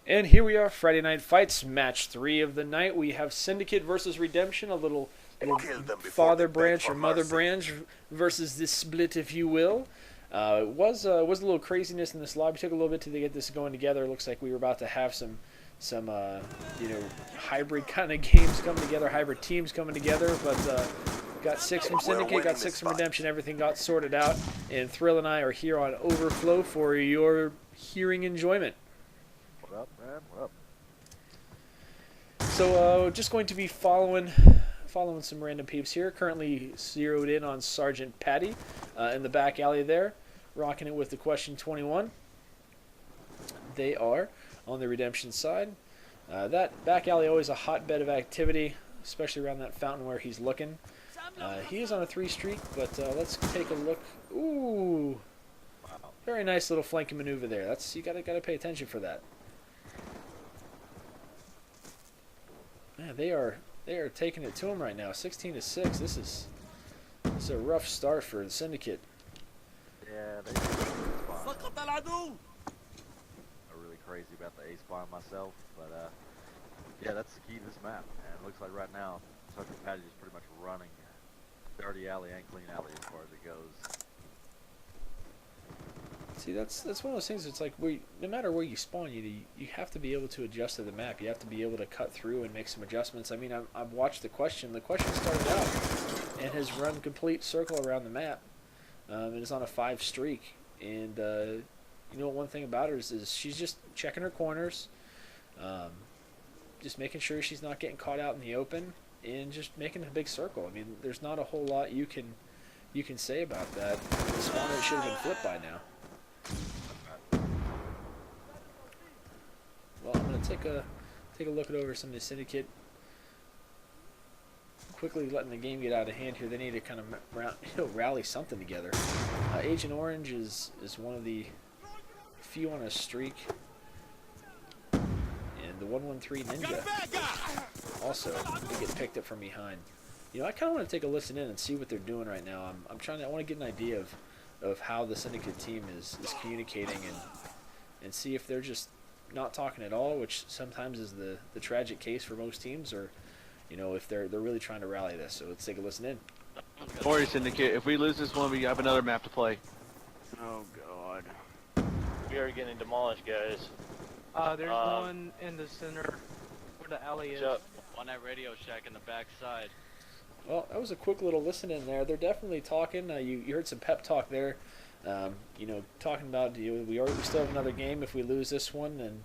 And here we are, Friday Night Fights, match 3 of the night. We have Syndicate versus Redemption, a little Kill them before they father beg branch for or mother mercy. branch versus this split, if you will. It was a little craziness in this lobby. Took a little bit to get this going together. Looks like we were about to have some hybrid kind of games coming together, hybrid teams coming together. But got 6 from We're Syndicate, got winning this 6 from fight. Redemption. Everything got sorted out, and Thrill and I are here on Overflow for your hearing enjoyment. What up, man? What up? So just going to be following some random peeps here. Currently zeroed in on Sergeant Patty in the back alley there, rocking it with the question 21. They are on the Redemption side. That back alley always a hotbed of activity, especially around that fountain where he's looking. He is on a 3 streak, but let's take a look. Ooh, Wow. very nice little flanking maneuver there. You gotta pay attention for that. Man, they are taking it to him right now. 16-6. This is a rough start for the Syndicate. Yeah, they I'm really crazy about the A-spawn myself, but yeah, that's the key to this map. And it looks like right now, Sergeant Patty is pretty much running dirty alley and clean alley as far as it goes. See, that's one of those things. It's like no matter where you spawn, you have to be able to adjust to the map. You have to be able to cut through and make some adjustments. I mean, I've watched the question. The question started out and has run complete circle around the map. And is on a 5 streak. And one thing about her is she's just checking her corners, just making sure she's not getting caught out in the open, and just making a big circle. I mean, there's not a whole lot you can say about that. The spawner should have been flipped by now. Well, I'm gonna take a look at over some of the Syndicate. Quickly letting the game get out of hand here. They need to kind of rally something together. Agent Orange is one of the few on a streak, and the 113 Ninja also to get picked up from behind. I kind of want to take a listen in and see what they're doing right now. I want to get an idea of how the Syndicate team is communicating and see if they're just not talking at all, which sometimes is the tragic case for most teams, or if they're really trying to rally this. So let's take a listen in. Don't worry, Syndicate. If we lose this one, we have another map to play. Oh god. We are getting demolished, guys. There's one in the center where the alley is. On that Radio Shack in the back side. Well, that was a quick little listen in there. They're definitely talking. You heard some pep talk there. Talking about we still have another game if we lose this one, and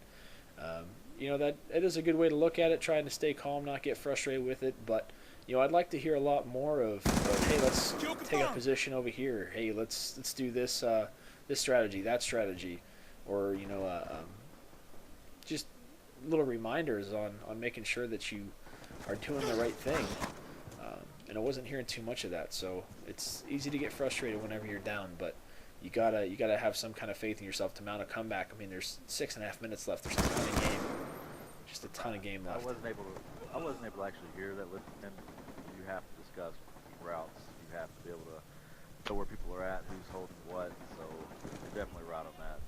that it is a good way to look at it. Trying to stay calm, not get frustrated with it. But I'd like to hear a lot more of hey, let's take a position over here. Hey, let's do this this strategy, that strategy, or just little reminders on making sure that you are doing the right thing. And I wasn't hearing too much of that, so it's easy to get frustrated whenever you're down. But you gotta have some kind of faith in yourself to mount a comeback. I mean, there's 6.5 minutes left. There's a ton of game, just a ton of game left. I wasn't able to actually hear that listening. You have to discuss routes. You have to be able to know where people are at, who's holding what. So you're definitely right on that.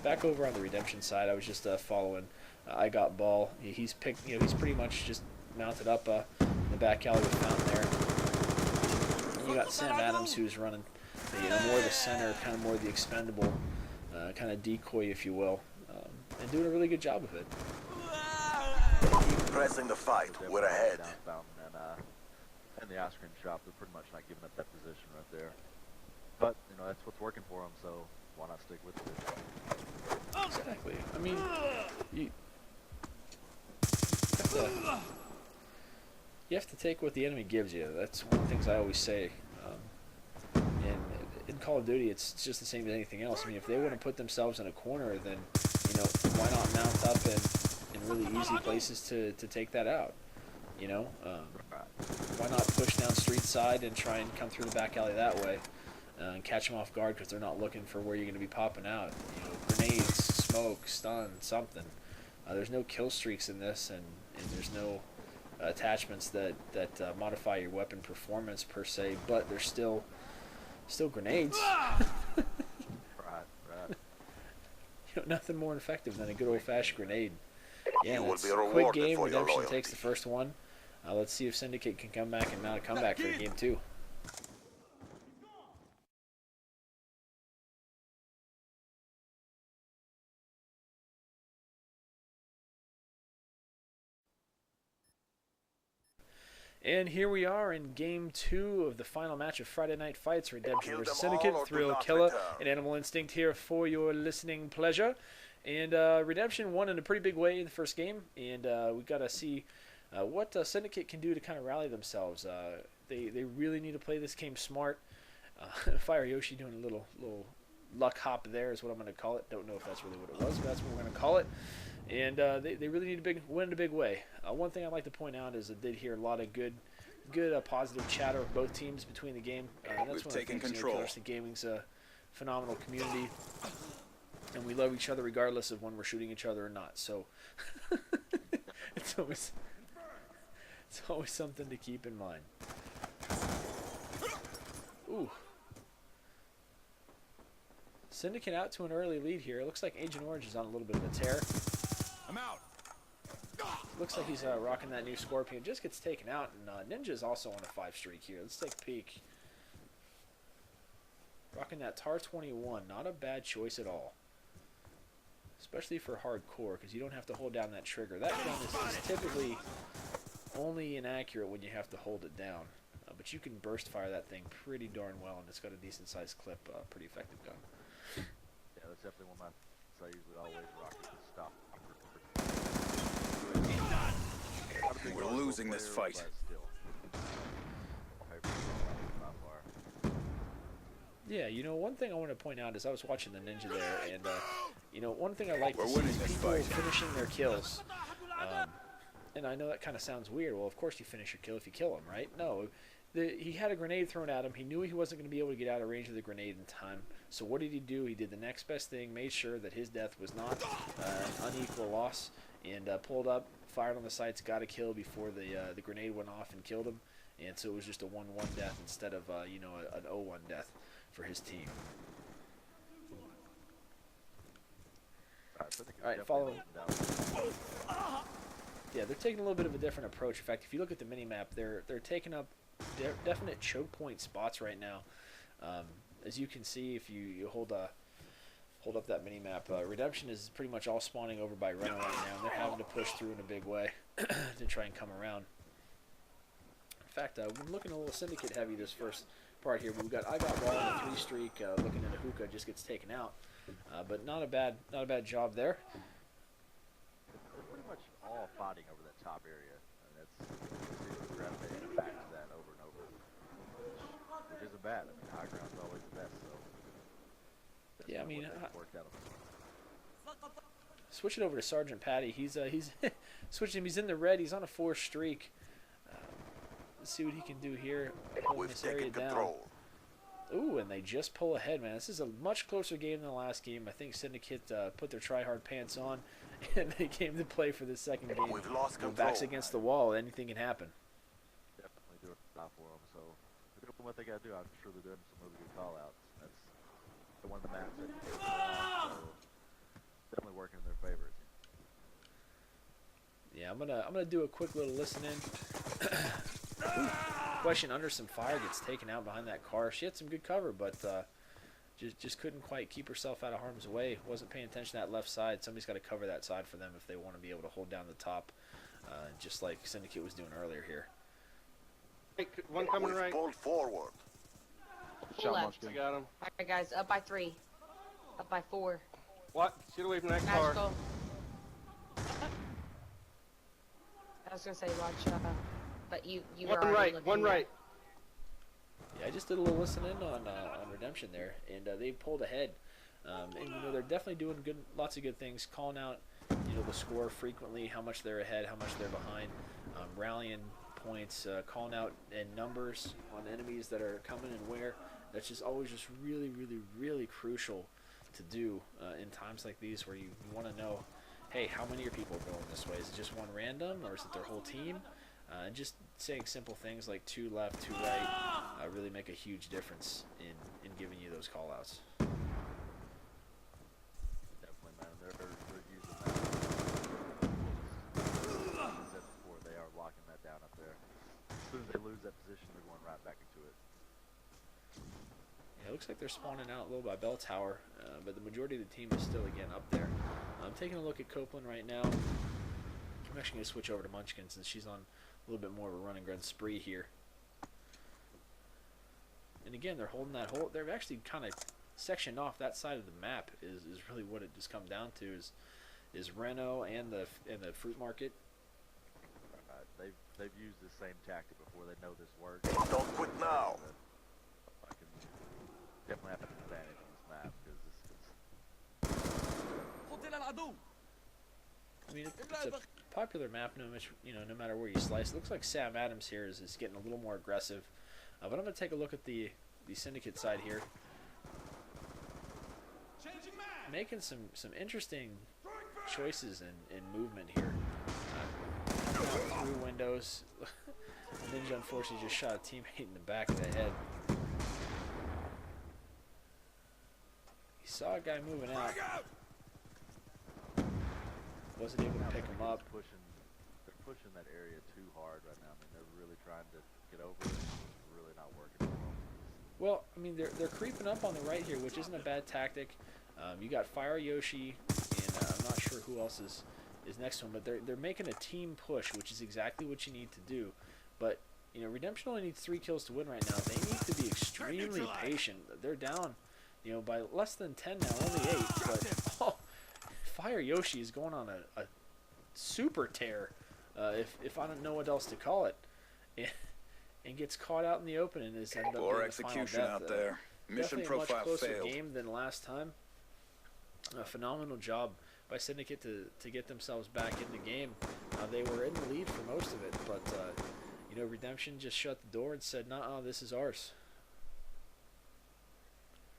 Back over on the Redemption side, I was just following. I got ball. He's picked. He's pretty much just mounted up in the back alley with Fountain there. And you got Sam Adams, who's running more the center, kind of more the expendable, kind of decoy, if you will, and doing a really good job of it. Keep pressing the fight. We're ahead. Down Fountain and the ice cream shop, they're pretty much not giving up that position right there. But that's what's working for them, so why not stick with it? Exactly. I mean, you have to take what the enemy gives you. That's one of the things I always say. And in Call of Duty, it's just the same as anything else. I mean, if they want to put themselves in a corner, then why not mount up in really easy places to take that out? Why not push down street side and try and come through the back alley that way and catch them off guard because they're not looking for where you're going to be popping out. Grenades, smoke, stun, something. There's no kill streaks in this, and there's no attachments that modify your weapon performance per se, but there's still grenades. Right. nothing more effective than a good old-fashioned grenade. Yeah, You will that's be a quick rewarded game. for your Redemption loyalty. takes the first one. Let's see if Syndicate can come back and mount a comeback for game 2. And here we are in game 2 of the final match of Friday Night Fights, Redemption Kill versus them all Syndicate. or do Thrill not Killer return. and Animal Instinct here for your listening pleasure. And Redemption won in a pretty big way in the first game, and we got to see what Syndicate can do to kind of rally themselves. They really need to play this game smart. Fire Yoshi doing a little luck hop there is what I'm going to call it. Don't know if that's really what it was, but that's what we're going to call it. And they really need to win in a big way. One thing I'd like to point out is I did hear a lot of good positive chatter of both teams between the game. That's We've one taken of the things. control. Killer Gaming's a phenomenal community, and we love each other regardless of when we're shooting each other or not. So it's always something to keep in mind. Ooh. Syndicate out to an early lead here. It looks like Agent Orange is on a little bit of a tear. I'm out. Looks like he's rocking that new Scorpion. Just gets taken out, and Ninja's also on a 5 streak here. Let's take a peek. Rocking that TAR 21. Not a bad choice at all. Especially for hardcore, because you don't have to hold down that trigger. That gun is typically only inaccurate when you have to hold it down. But you can burst fire that thing pretty darn well, and it's got a decent sized clip. Pretty effective gun. Yeah, that's definitely one of my. So I usually always rock it to stop. We're losing this fight. Yeah, you know, one thing I want to point out is I was watching the Ninja there, and you know, one thing I like We're to see winning is this people fight. finishing their kills. And I know that kind of sounds weird. Well, of course you finish your kill if you kill him, right? No, he had a grenade thrown at him. He knew he wasn't going to be able to get out of range of the grenade in time. So what did he do? He did the next best thing, made sure that his death was not an unequal loss, and pulled up, fired on the sights, got a kill before the grenade went off and killed him. And so it was just a 1-1 death instead of you know, an 0-1 death for his team. Alright, follow. Yeah, they're taking a little bit of a different approach. In fact, if you look at the mini-map, they're taking up definite choke point spots right now. As you can see, if you hold up that mini-map, Redemption is pretty much all spawning over by Reno right now, and they're having to push through in a big way to try and come around. In fact, we're looking a little Syndicate heavy this first part here. We've got I Got Raw on a 3 streak, looking into Hookah, just gets taken out. But not a bad job there. They're pretty much all fighting over that top area, and that's gravitating back to that over and over, which isn't bad. I mean, high ground's always the best. So that's Yeah, I kinda mean, what they've worked out of it. Switching over to Sergeant Patty, he's switching him. He's in the red. He's on a 4 streak. Let's see what he can do here. Holding We've this area taken down. control. Ooh, and they just pull ahead, man. This is a much closer game than the last game. I think Syndicate put their try-hard pants on, and they came to play for this second game. We've lost Their backs control. against the wall. Anything can happen. Definitely doing a lot for them. So they're doing what they got to do. I'm sure they're doing some really good call-outs. That's one of the maps that you can go on, so definitely working in their favor. Yeah, I'm gonna do a quick little listen in. Question under some fire, gets taken out behind that car. She had some good cover, but just couldn't quite keep herself out of harm's way. Wasn't paying attention to that left side. Somebody's got to cover that side for them if they want to be able to hold down the top, just like Syndicate was doing earlier here. One coming We've right. pulled forward. Full left. I got him. Alright guys, up by 3. Up by 4. What? Get away from that car. Magical. I was gonna say watch but you were One already right. looking One there. right. Yeah, I just did a little listen in on Redemption there, and they pulled ahead. And you know, they're definitely doing lots of good things, calling out, you know, the score frequently, how much they're ahead, how much they're behind, rallying points, calling out in numbers on enemies that are coming and where. That's just always just really, really, really crucial to do in times like these where you want to know, hey, how many are people going this way? Is it just one random, or is it their whole team? And just saying simple things like 2 left, 2 right really make a huge difference in giving you those call-outs. Definitely, man. lose that position, they're going right back into it. Yeah, it looks like they're spawning out a little by Bell Tower, but the majority of the team is still again up there. I'm taking a look at Copeland right now. I'm actually going to switch over to Munchkin since she's on a little bit more of a run and gun spree here. And again, they're holding that whole. They're actually kind of sectioned off that side of the map. Is really what it just comes down to. Is Reno and the fruit market. They've used the same tactic before. They know this works. Don't quit now. I can definitely have an advantage on this map because this is. I mean, it's a popular map, no matter where you slice. It looks like Sam Adams here is getting a little more aggressive. But I'm going to take a look at the Syndicate side here. Making some interesting choices in movement here. Through windows. Ninja unfortunately just shot a teammate in the back of the head. He saw a guy moving out. Wasn't able to pick him up. They're pushing that area too hard right now. I mean, they're really trying to get over it. It's really not working for them. Well, I mean, they're creeping up on the right here, which isn't a bad tactic. You got Fire Yoshi, and I'm not sure who else is next to him, but they're making a team push, which is exactly what you need to do. But Redemption only needs 3 kills to win right now. They need to be extremely patient. They're down, by less than 10 now, only 8. But Fire Yoshi is going on a super tear, if I don't know what else to call it, and gets caught out in the open and is ended up Poor being execution the final death. out there. Mission Definitely a much profile closer failed. game than last time. A phenomenal job by Syndicate to get themselves back in the game. They were in the lead for most of it, but Redemption just shut the door and said, "Nah, this is ours."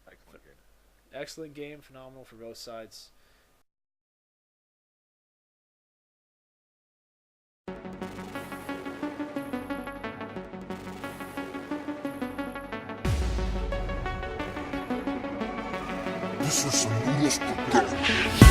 Excellent game. Excellent game, phenomenal for both sides. This is some noodles for